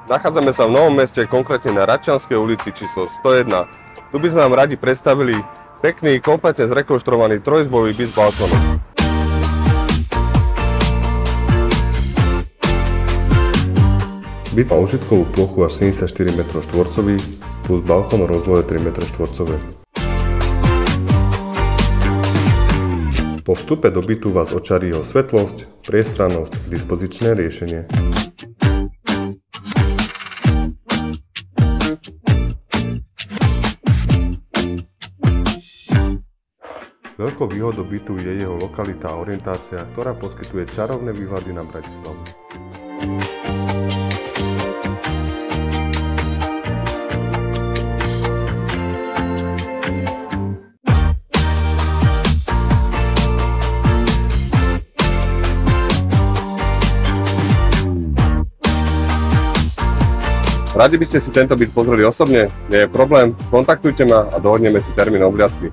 Nachádzame sa v Novom Meste, konkrétne na Račianskej ulici číslo 101. Tu by sme vám radi predstavili pekný, kompletne zrekonštruovaný trojizbový byt s balkónom. Byt má užitkovú plochu až 74 m2 plus balkón o rozlohe 3 m2. Po vstupe do bytu vás očarí jeho svetlosť, priestrannosť, dispozičné riešenie. Veľkou výhodou bytu je jeho lokalita a orientácia, ktorá poskytuje čarovné výhľady na Bratislavu. Radi by ste si tento byt pozreli osobne? Nie je problém, kontaktujte ma a dohodneme si termín obhliadky.